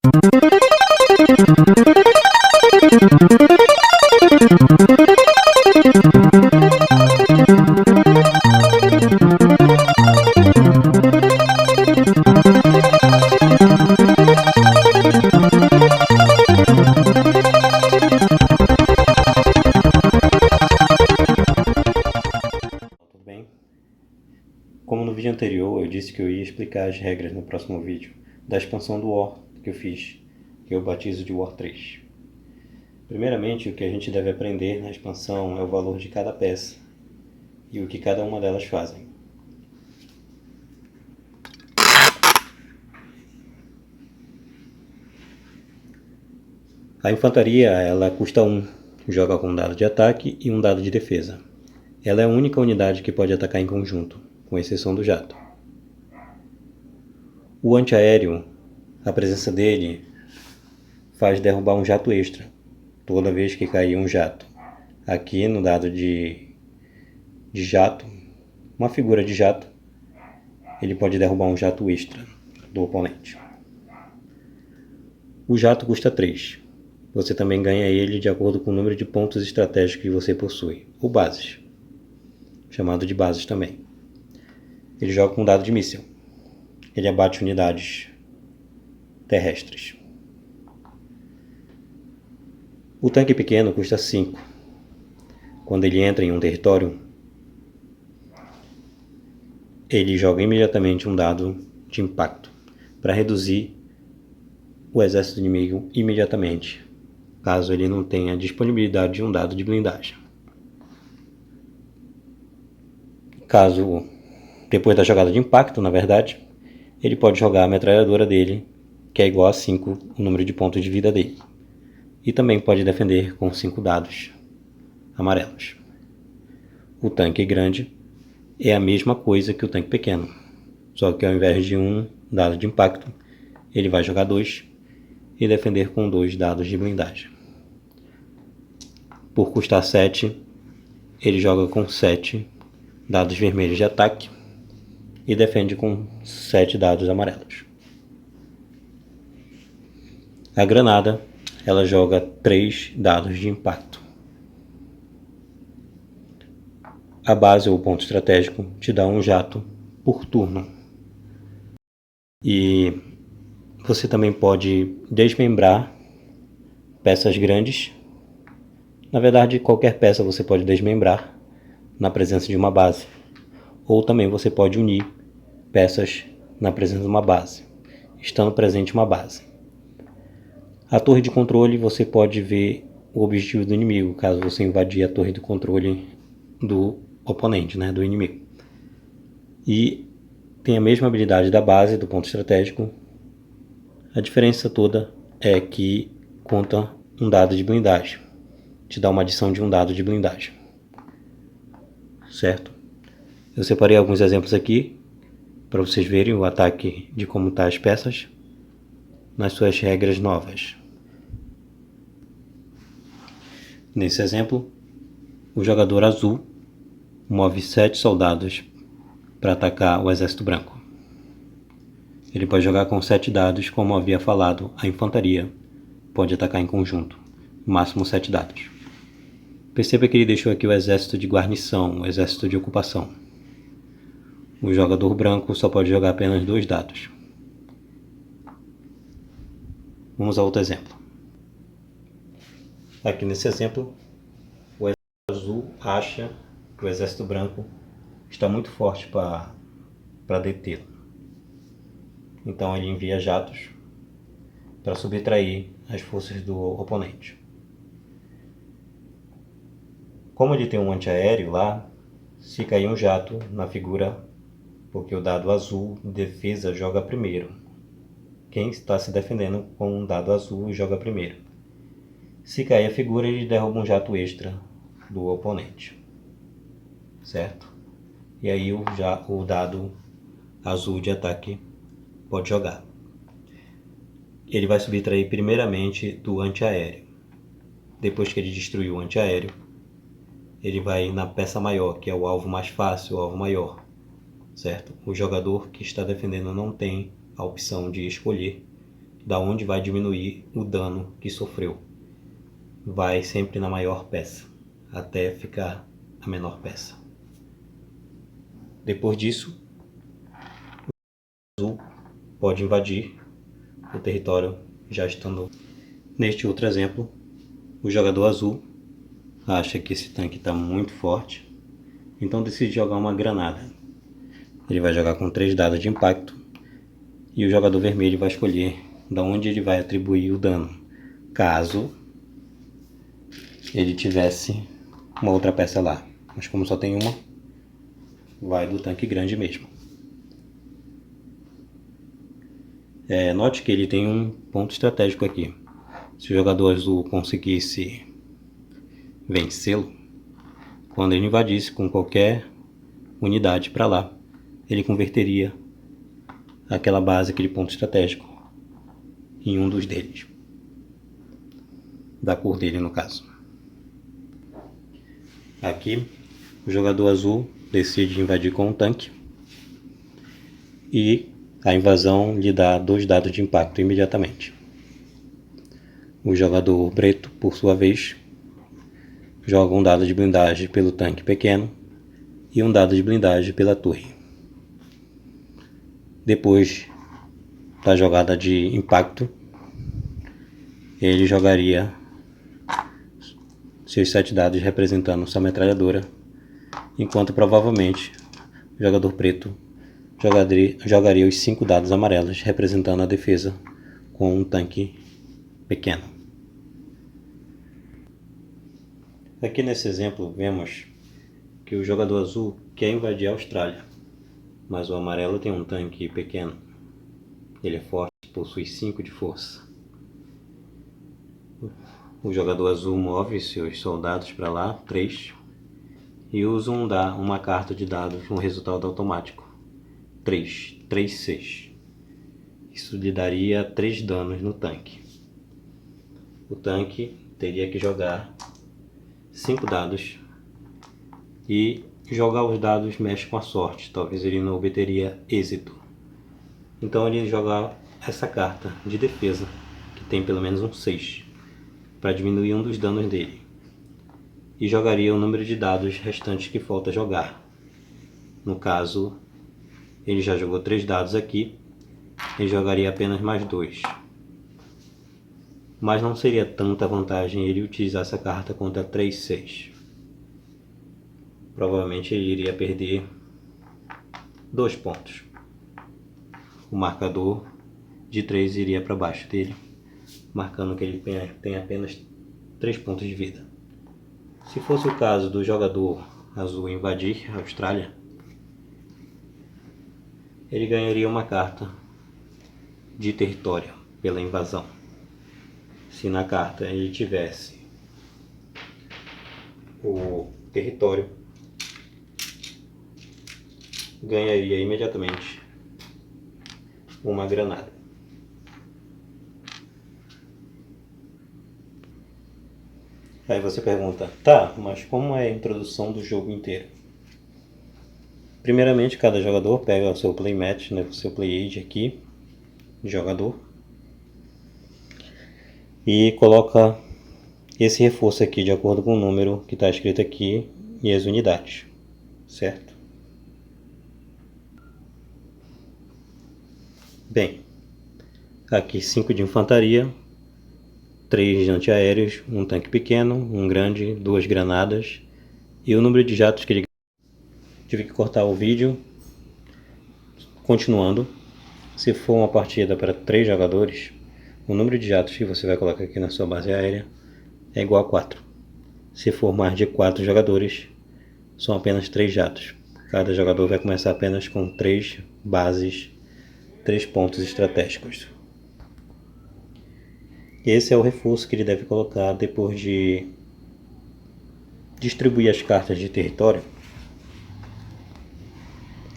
Tudo bem? Como no vídeo anterior eu disse que eu ia explicar as regras no próximo vídeo da expansão do War que eu fiz, que eu batizo de War 3. Primeiramente, o que a gente deve aprender na expansão é o valor de cada peça e o que cada uma delas fazem. A infantaria ela custa 1, joga com um dado de ataque e um dado de defesa. Ela é a única unidade que pode atacar em conjunto, com exceção do jato. O antiaéreo, a presença dele faz derrubar um jato extra, toda vez que cair um jato. Aqui no dado de jato, uma figura de jato, ele pode derrubar um jato extra do oponente. O jato custa 3. Você também ganha ele de acordo com o número de pontos estratégicos que você possui, ou bases, chamado de bases também. Ele joga com um dado de míssil. Ele abate unidades terrestres. O tanque pequeno custa 5. Quando ele entra em um território, ele joga imediatamente um dado de impacto para reduzir o exército inimigo imediatamente, caso ele não tenha disponibilidade de um dado de blindagem. Caso, depois da jogada de impacto, na verdade, ele pode jogar a metralhadora dele, que é igual a 5 o número de pontos de vida dele. E também pode defender com 5 dados amarelos. O tanque grande é a mesma coisa que o tanque pequeno, só que ao invés de um dado de impacto, ele vai jogar 2 e defender com 2 dados de blindagem. Por custar 7, ele joga com 7 dados vermelhos de ataque e defende com 7 dados amarelos. A granada, ela joga 3 dados de impacto. A base ou ponto estratégico te dá um jato por turno. E você também pode desmembrar peças grandes. Na verdade, qualquer peça você pode desmembrar na presença de uma base. Ou também você pode unir peças na presença de uma base, estando presente uma base. A torre de controle, você pode ver o objetivo do inimigo, caso você invadir a torre de controle do oponente, do inimigo. E tem a mesma habilidade da base, do ponto estratégico. A diferença toda é que conta um dado de blindagem. Te dá uma adição de um dado de blindagem. Certo? Eu separei alguns exemplos aqui para vocês verem o ataque de como estão as peças nas suas regras novas. Nesse exemplo, o jogador azul move 7 soldados para atacar o exército branco. Ele pode jogar com 7 dados, como havia falado, a infantaria pode atacar em conjunto, máximo 7 dados. Perceba que ele deixou aqui o exército de guarnição, o exército de ocupação. O jogador branco só pode jogar apenas 2 dados. Vamos a outro exemplo. Aqui nesse exemplo, o exército azul acha que o exército branco está muito forte para detê-lo. Então ele envia jatos para subtrair as forças do oponente. Como ele tem um antiaéreo lá, se cair um jato na figura, porque o dado azul de defesa joga primeiro. Quem está se defendendo com um dado azul joga primeiro. Se cair a figura, ele derruba um jato extra do oponente. Certo? E aí o dado azul de ataque pode jogar. Ele vai subtrair primeiramente do antiaéreo. Depois que ele destruiu o antiaéreo, ele vai na peça maior, que é o alvo mais fácil, o alvo maior. Certo? O jogador que está defendendo não tem a opção de escolher da onde vai diminuir o dano que sofreu. Vai sempre na maior peça, até ficar a menor peça. Depois disso, o azul pode invadir o território já estando. Neste outro exemplo, o jogador azul acha que esse tanque está muito forte, então decide jogar uma granada. Ele vai jogar com 3 dados de impacto e o jogador vermelho vai escolher de onde ele vai atribuir o dano, caso ele tivesse uma outra peça lá. Mas como só tem uma, vai do tanque grande mesmo. Note que ele tem um ponto estratégico aqui. Se o jogador azul conseguisse vencê-lo, quando ele invadisse com qualquer unidade para lá, ele converteria aquela base, aquele ponto estratégico, em um dos deles, da cor dele no caso. Aqui o jogador azul decide invadir com um tanque e a invasão lhe dá 2 dados de impacto imediatamente. O jogador preto, por sua vez, joga um dado de blindagem pelo tanque pequeno e um dado de blindagem pela torre. Depois da jogada de impacto, ele jogaria seus 7 dados representando sua metralhadora, enquanto provavelmente o jogador preto jogaria os 5 dados amarelos representando a defesa com um tanque pequeno. Aqui nesse exemplo vemos que o jogador azul quer invadir a Austrália, mas o amarelo tem um tanque pequeno. Ele é forte, possui 5 de força. O jogador azul move seus soldados para lá, 3, e usa uma carta de dados, um resultado automático. 3, 3, 6. Isso lhe daria 3 danos no tanque. O tanque teria que jogar 5 dados e jogar os dados mexe com a sorte. Talvez ele não obteria êxito. Então ele joga essa carta de defesa, que tem pelo menos um 6, para diminuir um dos danos dele. E jogaria o número de dados restantes que falta jogar. No caso, ele já jogou 3 dados aqui, ele jogaria apenas mais 2. Mas não seria tanta vantagem ele utilizar essa carta contra 3, 6. Provavelmente ele iria perder 2 pontos. O marcador de 3 iria para baixo dele, marcando que ele tem apenas 3 pontos de vida. Se fosse o caso do jogador azul invadir a Austrália, ele ganharia uma carta de território pela invasão. Se na carta ele tivesse o território, ganharia imediatamente uma granada. Aí você pergunta, tá, mas como é a introdução do jogo inteiro? Primeiramente, cada jogador pega o seu playmat, né, o seu play age aqui, de jogador, e coloca esse reforço aqui de acordo com o número que está escrito aqui e as unidades, certo? Bem, aqui 5 de infantaria, 3 de antiaéreos, um tanque pequeno, um grande, 2 granadas e o número de jatos que ele... Tive que cortar o vídeo. Continuando, se for uma partida para 3 jogadores, o número de jatos que você vai colocar aqui na sua base aérea é igual a 4. Se for mais de 4 jogadores, são apenas 3 jatos. Cada jogador vai começar apenas com 3 bases, 3 pontos estratégicos. Esse é o reforço que ele deve colocar depois de distribuir as cartas de território,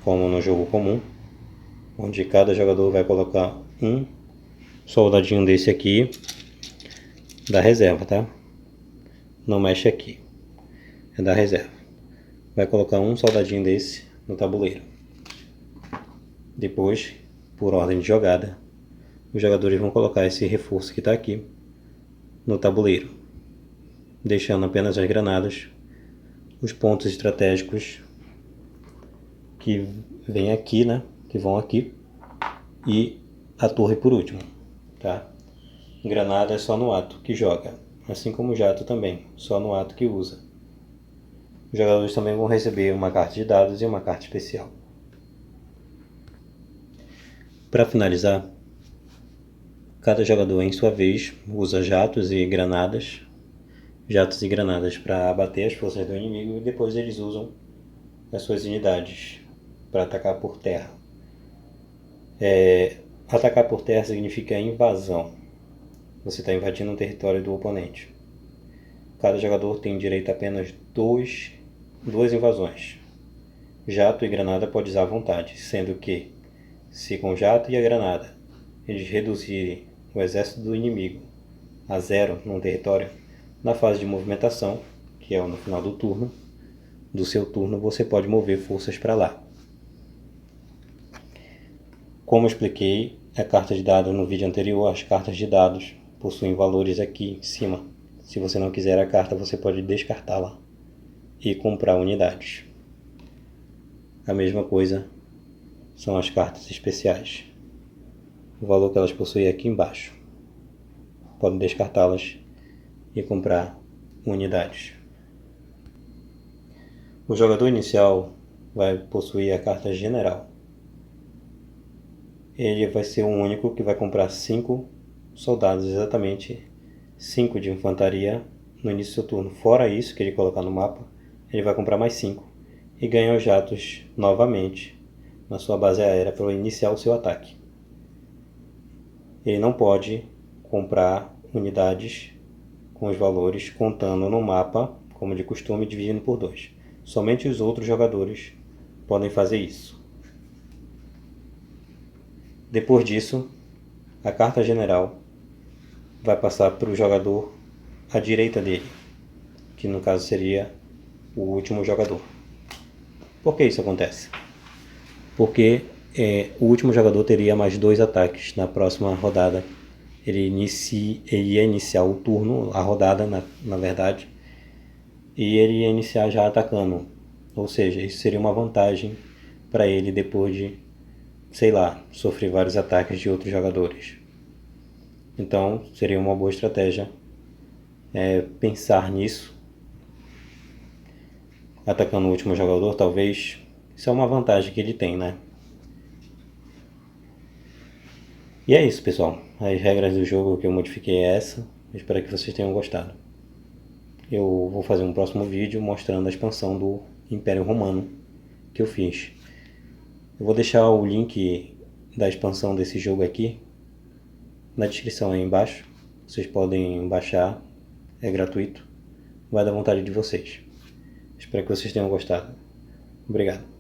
como no jogo comum, onde cada jogador vai colocar um soldadinho desse aqui da reserva, tá? Não mexe aqui, é da reserva. Vai colocar um soldadinho desse no tabuleiro. Depois, por ordem de jogada, os jogadores vão colocar esse reforço que está aqui no tabuleiro, deixando apenas as granadas, os pontos estratégicos que vêm aqui, né? Que vão aqui, e a torre por último, tá? Granada é só no ato que joga, assim como o jato também, só no ato que usa. Os jogadores também vão receber uma carta de dados e uma carta especial. Para finalizar, cada jogador em sua vez usa jatos e granadas para abater as forças do inimigo, e depois eles usam as suas unidades para atacar por terra. Atacar por terra significa invasão. Você está invadindo o território do oponente. Cada jogador tem direito a apenas duas invasões. Jato e granada pode usar à vontade, sendo que, se com o jato e a granada eles reduzirem o exército do inimigo a 0 num território, na fase de movimentação, que é no final do seu turno, você pode mover forças para lá. Como expliquei a carta de dados no vídeo anterior, as cartas de dados possuem valores aqui em cima. Se você não quiser a carta, você pode descartá-la e comprar unidades. A mesma coisa são as cartas especiais. O valor que elas possuem é aqui embaixo. Pode descartá-las e comprar unidades. O jogador inicial vai possuir a carta general. Ele vai ser o único que vai comprar 5 soldados, exatamente 5 de infantaria no início do seu turno. Fora isso que ele colocar no mapa, ele vai comprar mais 5 e ganha os jatos novamente na sua base aérea para iniciar o seu ataque. Ele não pode comprar unidades com os valores contando no mapa, como de costume, dividindo por 2. Somente os outros jogadores podem fazer isso. Depois disso, a carta general vai passar para o jogador à direita dele, que no caso seria o último jogador. Por que isso acontece? Porque o último jogador teria mais 2 ataques na próxima rodada. Ele ia iniciar o turno, a rodada na verdade, e ele ia iniciar já atacando. Ou seja, isso seria uma vantagem para ele depois de, sofrer vários ataques de outros jogadores. Então, seria uma boa estratégia pensar nisso. Atacando o último jogador, talvez. Isso é uma vantagem que ele tem, né? E é isso, pessoal. As regras do jogo que eu modifiquei é essa. Eu espero que vocês tenham gostado. Eu vou fazer um próximo vídeo mostrando a expansão do Império Romano que eu fiz. Eu vou deixar o link da expansão desse jogo aqui na descrição aí embaixo. Vocês podem baixar, é gratuito. Vai da vontade de vocês. Espero que vocês tenham gostado. Obrigado.